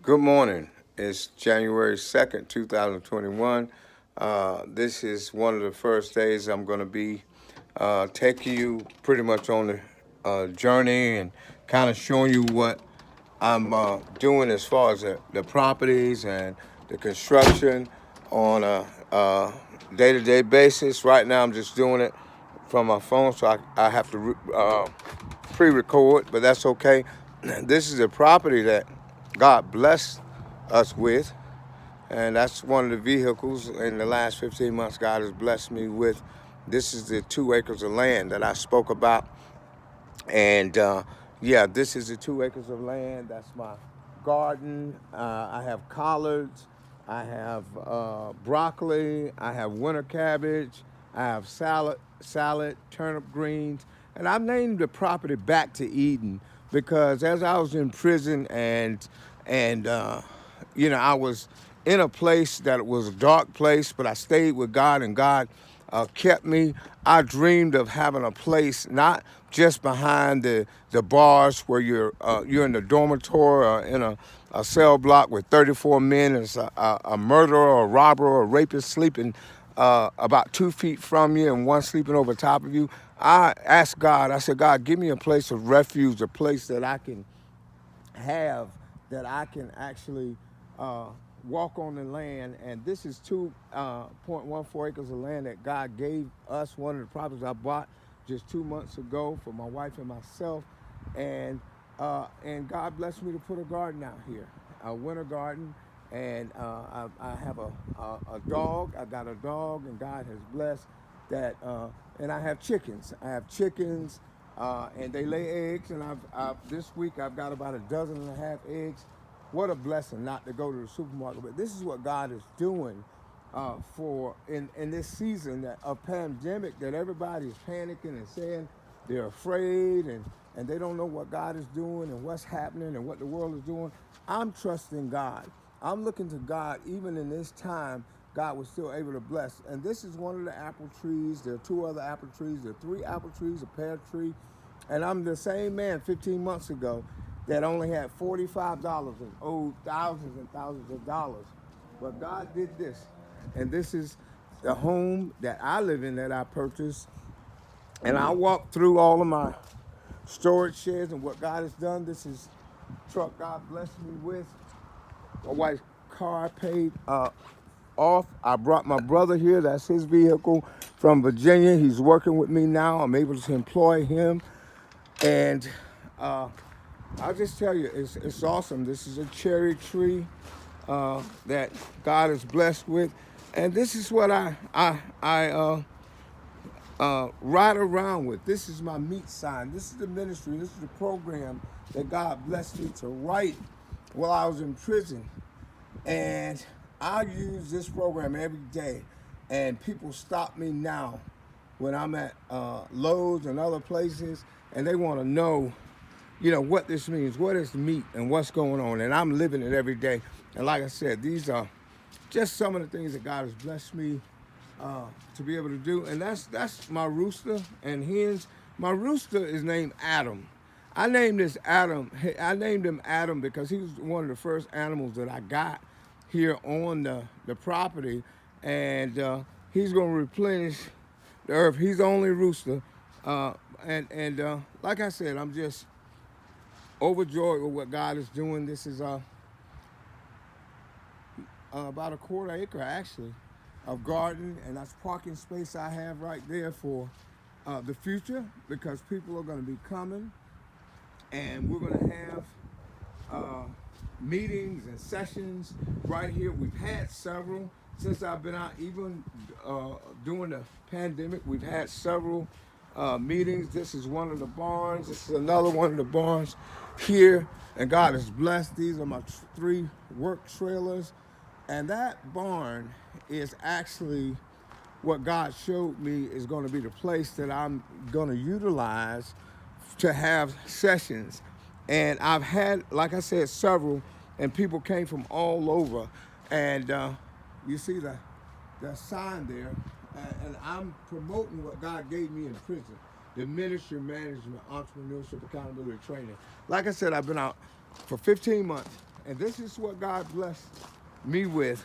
Good morning. It's January 2nd, 2021. This is one of the first days I'm going to be taking you pretty much on the journey and kind of showing you what I'm doing as far as the properties and the construction on a day-to-day basis. Right now, I'm just doing it from my phone, so I have to pre-record, but that's okay. This is a property that God blessed us with, and that's one of the vehicles in the last 15 months God has blessed me with. This is the 2 acres of land that I spoke about. And yeah, this is the 2 acres of land. That's my garden. I have collards. I have broccoli. I have winter cabbage. I have salad, turnip greens. And I named the property Back to Eden because as I was in prison and I was in a place that was a dark place, but I stayed with God, and God kept me. I dreamed of having a place not just behind the bars where you're in the dormitory or in a cell block with 34 men and a murderer or a robber or a rapist sleeping about 2 feet from you and one sleeping over top of you. I asked God, I said, God, give me a place of refuge, a place that I can have, that I can actually uh, walk on the land. And this is 2.14 acres of land that God gave us, one of the properties I bought just 2 months ago for my wife and myself. And God blessed me to put a garden out here, a winter garden. And I have a dog. I got a dog, and God has blessed that. And I have chickens. I have chickens, and they lay eggs. And this week I've got about a dozen and a half eggs. What a blessing not to go to the supermarket. But this is what God is doing for in this season of pandemic, that everybody is panicking and saying they're afraid, and they don't know what God is doing and what's happening and what the world is doing. I'm trusting God. I'm looking to God. Even in this time, God was still able to bless. And this is one of the apple trees. There are two other apple trees. There are three apple trees, a pear tree. And I'm the same man 15 months ago that only had $45 and owed thousands and thousands of dollars. But God did this. And this is the home that I live in that I purchased. And I walked through all of my storage sheds and what God has done. This is truck God blessed me with. My wife's car paid off. I brought my brother here. That's his vehicle from Virginia. He's working with me now. I'm able to employ him. And I'll just tell you, it's awesome. This is a cherry tree that God is blessed with. And this is what I ride around with. This is my meat sign. This is the ministry. This is the program that God blessed me to write while I was in prison. And I use this program every day. And people stop me now when I'm at Lowe's and other places, and they want to know, what this means, what is meat, and what's going on. And I'm living it every day. And like I said, these are just some of the things that God has blessed me to be able to do. And that's my rooster and hens. My rooster is named Adam. I named this Adam. I named him Adam because he was one of the first animals that I got here on the property, and he's going to replenish the earth. He's the only rooster, and like I said, I'm just overjoyed with what God is doing. This is about a quarter acre actually of garden, and that's parking space I have right there for the future, because people are going to be coming, and we're going to have meetings and sessions right here. We've had several since I've been out, even during the pandemic. We've had several meetings. This is one of the barns. This is another one of the barns here, and God has blessed. These are my three work trailers, and that barn is actually what God showed me is going to be the place that I'm going to utilize to have sessions. And I've had, like I said, several, and people came from all over. And you see the sign there, and I'm promoting what God gave me in prison: the ministry, management, entrepreneurship, accountability training. Like I said, I've been out for 15 months, And this is what God blessed me with.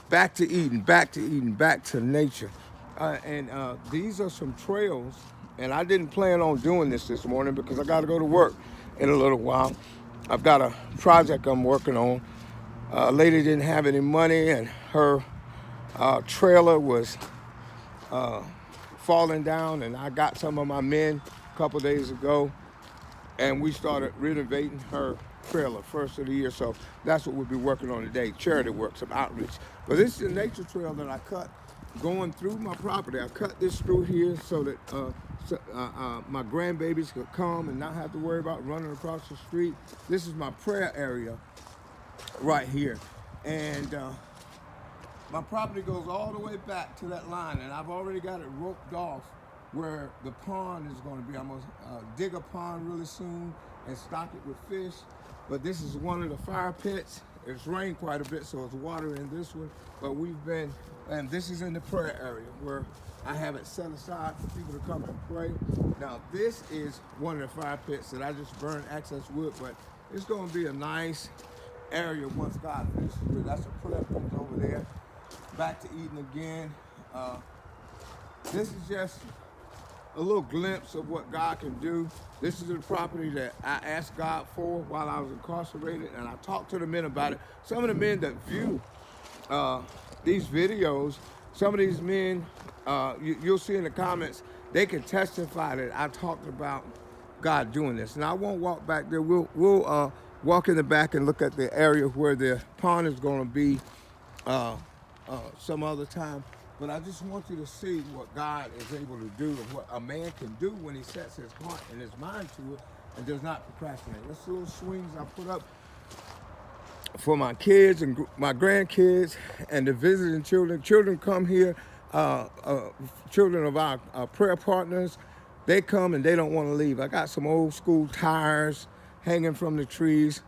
Back to Eden, back to Eden, back to nature. And these are some trails. And I didn't plan on doing this morning because I got to go to work in a little while. I've got a project I'm working on. A lady didn't have any money, and her trailer was falling down, and I got some of my men a couple days ago, and we started renovating her trailer first of the year. So that's what we'll be working on today, charity work, some outreach. But this is a nature trail that I cut going through my property. I cut this through here so that my grandbabies could come and not have to worry about running across the street. This is my prayer area right here. And my property goes all the way back to that line, and I've already got it roped off where the pond is going to be. I'm going to dig a pond really soon and stock it with fish. But this is one of the fire pits. It's rained quite a bit, so it's water in this one. But we've been, and this is in the prayer area where I have it set aside for people to come and pray. Now, this is one of the fire pits that I just burned excess wood, but it's going to be a nice area once God finishes with. That's a prayer pit over there. Back to Eden again. This is just a little glimpse of what God can do. This is the property that I asked God for while I was incarcerated, and I talked to the men about it. Some of the men that view these videos, some of these men, you'll see in the comments, they can testify that I talked about God doing this. And I won't walk back there. We'll walk in the back and look at the area where the pond is going to be some other time. But I just want you to see what God is able to do and what a man can do when he sets his heart and his mind to it and does not procrastinate. That's the little swings I put up for my kids and my grandkids and the visiting children. Children come here, children of our prayer partners, they come and they don't want to leave. I got some old school tires hanging from the trees,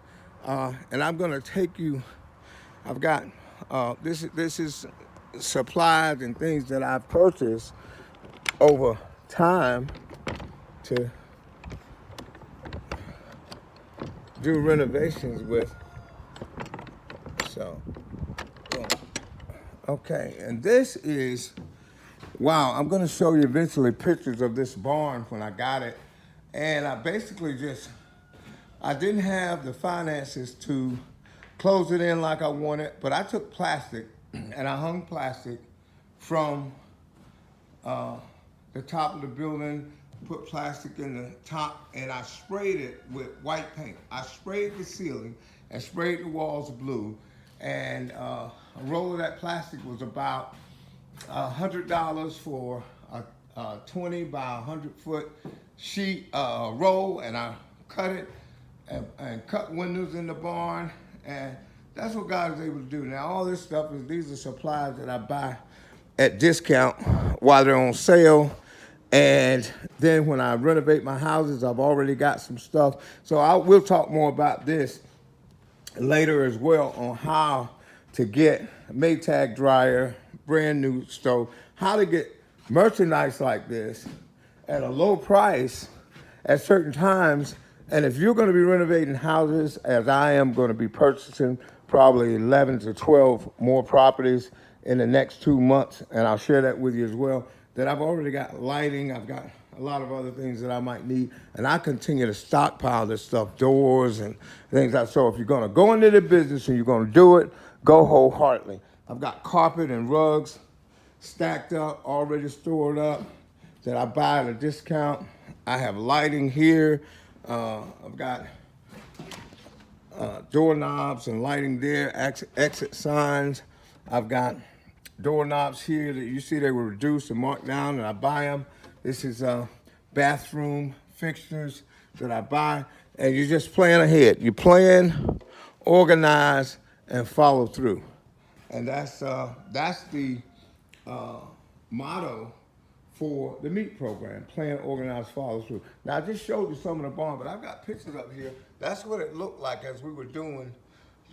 and I'm going to take you. I've got this is supplies and things that I've purchased over time to do renovations with. So, okay, and this is, wow, I'm going to show you eventually pictures of this barn when I got it. And I basically I didn't have the finances to close it in like I wanted, but I took plastic and I hung plastic from the top of the building, put plastic in the top, and I sprayed it with white paint. I sprayed the ceiling and sprayed the walls blue, and a roll of that plastic was about $100 for a 20 by 100 foot sheet roll, and I cut it and cut windows in the barn, and that's what God is able to do. Now, all this stuff these are supplies that I buy at discount while they're on sale. And then when I renovate my houses, I've already got some stuff. So we'll talk more about this later as well on how to get a Maytag dryer, brand new stove, how to get merchandise like this at a low price at certain times. And if you're going to be renovating houses, as I am going to be purchasing probably 11 to 12 more properties in the next 2 months, and I'll share that with you as well, that I've already got lighting, I've got a lot of other things that I might need, and I continue to stockpile this stuff, doors and things like that. So if you're going to go into the business and you're going to do it, go wholeheartedly. I've got carpet and rugs stacked up, already stored up, that I buy at a discount. I have lighting here. I've got doorknobs and lighting there, exit signs. I've got doorknobs here that you see they were reduced and marked down, and I buy them. This is bathroom fixtures that I buy, and you just plan ahead. You plan, organize, and follow through, and that's the motto for the MEAT program: plan, organize, follow through. Now, I just showed you some of the barn, but I've got pictures up here. That's what it looked like as we were doing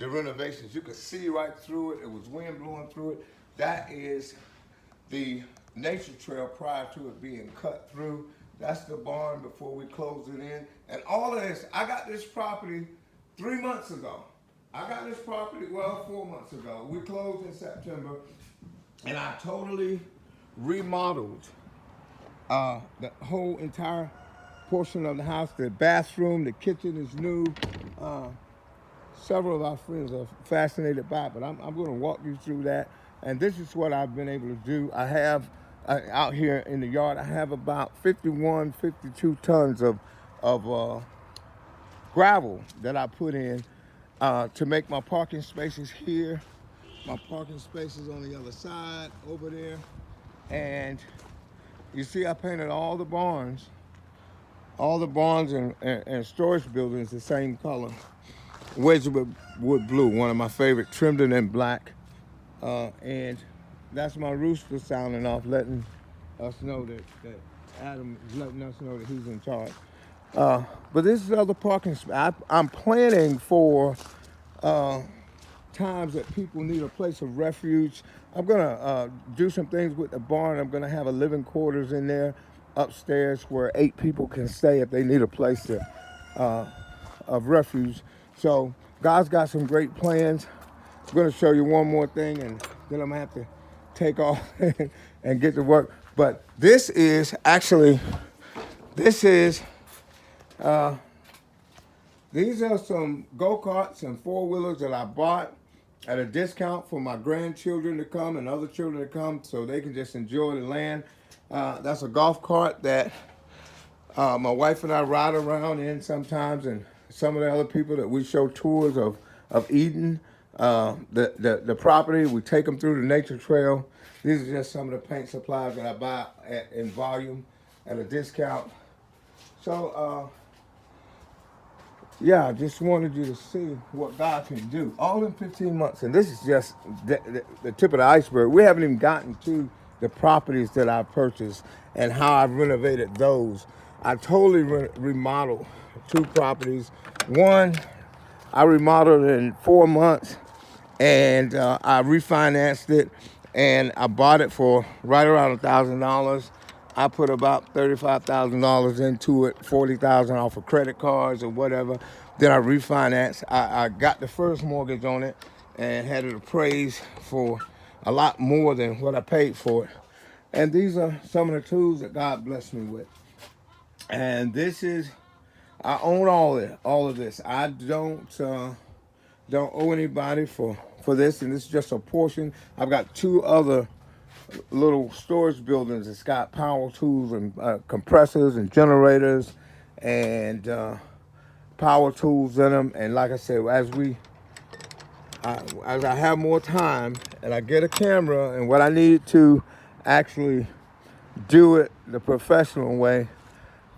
the renovations. You could see right through it. It was wind blowing through it. That is the nature trail prior to it being cut through. That's the barn before we closed it in. And all of this, I got this property 3 months ago. I got this property, well, 4 months ago. We closed in September, and I totally remodeled the whole entire portion of the house. The bathroom, the kitchen is new. Uh, Several of our friends are fascinated by it, but I'm going to walk you through that. And this is what I've been able to do. I have out here in the yard, I have about 51, 52 tons of gravel that I put in to make my parking spaces here, my parking spaces on the other side over there. And you see I painted all the barns and storage buildings the same color. Wedgwood blue, one of my favorite, trimmed it in black. And that's my rooster sounding off, letting us know that Adam is letting us know that he's in charge. But this is other parking space. I'm planning for times that people need a place of refuge. I'm gonna do some things with the barn. I'm gonna have a living quarters in there upstairs where 8 people can stay if they need a place of refuge. So God's got some great plans. I'm gonna show you one more thing, and then I'm gonna have to take off and get to work. But this is these are some go-karts and four-wheelers that I bought at a discount for my grandchildren to come and other children to come so they can just enjoy the land. That's a golf cart that my wife and I ride around in sometimes, and some of the other people that we show tours of Eden, the property. We take them through the nature trail. These are just some of the paint supplies that I buy in volume at a discount. So, yeah, I just wanted you to see what God can do. All in 15 months. And this is just the tip of the iceberg. We haven't even gotten to the properties that I purchased and how I've renovated those. I totally remodeled 2 properties. One, I remodeled in 4 months, and I refinanced it, and I bought it for right around $1,000. I put about $35,000 into it, $40,000 off of credit cards or whatever. Then I refinanced. I got the first mortgage on it and had it appraised for a lot more than what I paid for it. And these are some of the tools that God blessed me with. And this is, I own all of this. I don't owe anybody for this, and this is just a portion. I've got 2 other little storage buildings. It's got power tools and compressors and generators and power tools in them. And like I said, as I have more time and I get a camera and what I need to actually do it the professional way,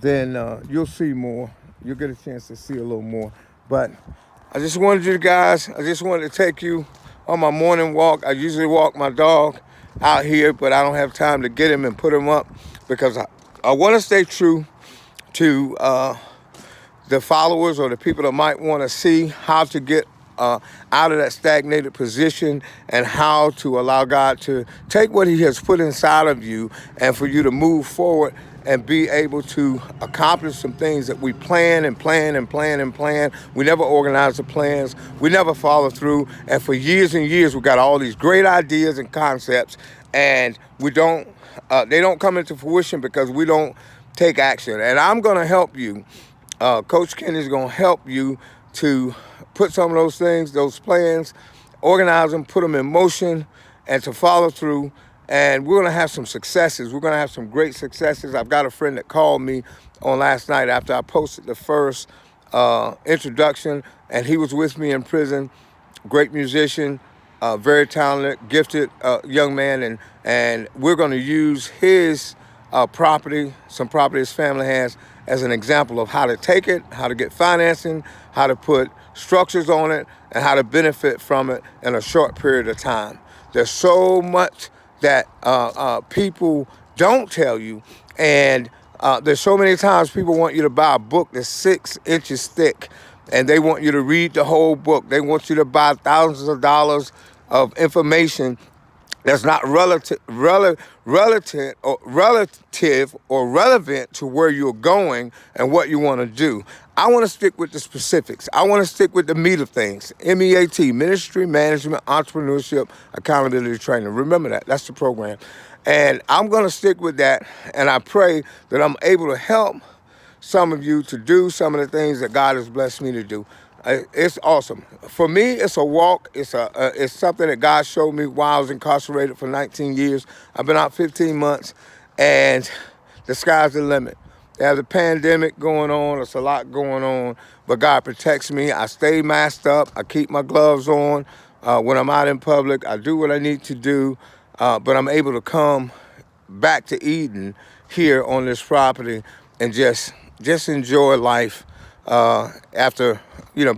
then you'll see more. You'll get a chance to see a little more. But I just wanted to take you on my morning walk. I usually walk my dog out here, but I don't have time to get him and put him up because I want to stay true to the followers or the people that might want to see how to get out of that stagnated position and how to allow God to take what he has put inside of you and for you to move forward and be able to accomplish some things that we plan and plan and plan and plan. We never organize the plans. We never follow through. And for years and years, we got all these great ideas and concepts, and they don't come into fruition because we don't take action. And I'm going to help you. Coach Kenny's going to help you to put some of those things, those plans, organize them, put them in motion, and to follow through. And we're going to have some successes. We're going to have some great successes. I've got a friend that called me on last night after I posted the first introduction, and he was with me in prison. Great musician, very talented, gifted young man, and we're going to use his property, some property his family has, as an example of how to take it, how to get financing, how to put structures on it, and how to benefit from it in a short period of time. There's so much that people don't tell you, and there's so many times people want you to buy a book that's 6 inches thick, and they want you to read the whole book. They want you to buy thousands of dollars of information that's not relative or relevant to where you're going and what you want to do. I want to stick with the specifics. I want to stick with the meat of things. MEAT, Ministry, Management, Entrepreneurship, Accountability Training. Remember that. That's the program. And I'm going to stick with that. And I pray that I'm able to help some of you to do some of the things that God has blessed me to do. It's awesome. For me, it's a walk. It's something that God showed me while I was incarcerated for 19 years. I've been out 15 months, and the sky's the limit. There's a pandemic going on. There's a lot going on, but God protects me. I stay masked up. I keep my gloves on when I'm out in public. I do what I need to do, but I'm able to come back to Eden here on this property and just enjoy life after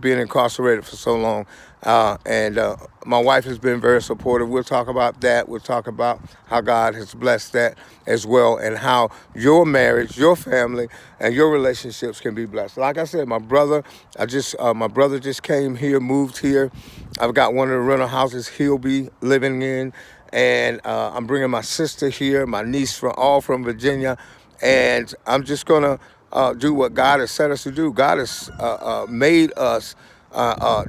being incarcerated for so long. And my wife has been very supportive. We'll talk about that. We'll talk about how God has blessed that as well, and how your marriage, your family, and your relationships can be blessed. Like I said, my brother just came here, moved here. I've got one of the rental houses he'll be living in, and I'm bringing my sister here, my niece all from Virginia, and I'm just gonna do what God has set us to do. God has made us,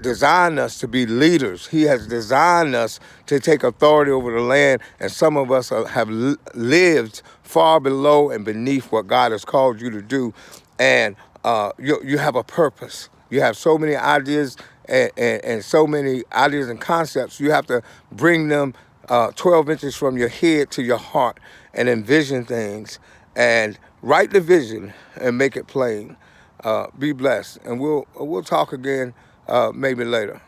designed us to be leaders. He has designed us to take authority over the land, and some of us have lived far below and beneath what God has called you to do. And you have a purpose. You have so many ideas and so many ideas and concepts. You have to bring them 12 inches from your head to your heart and envision things and write the vision and make it plain. Be blessed. And we'll talk again maybe later.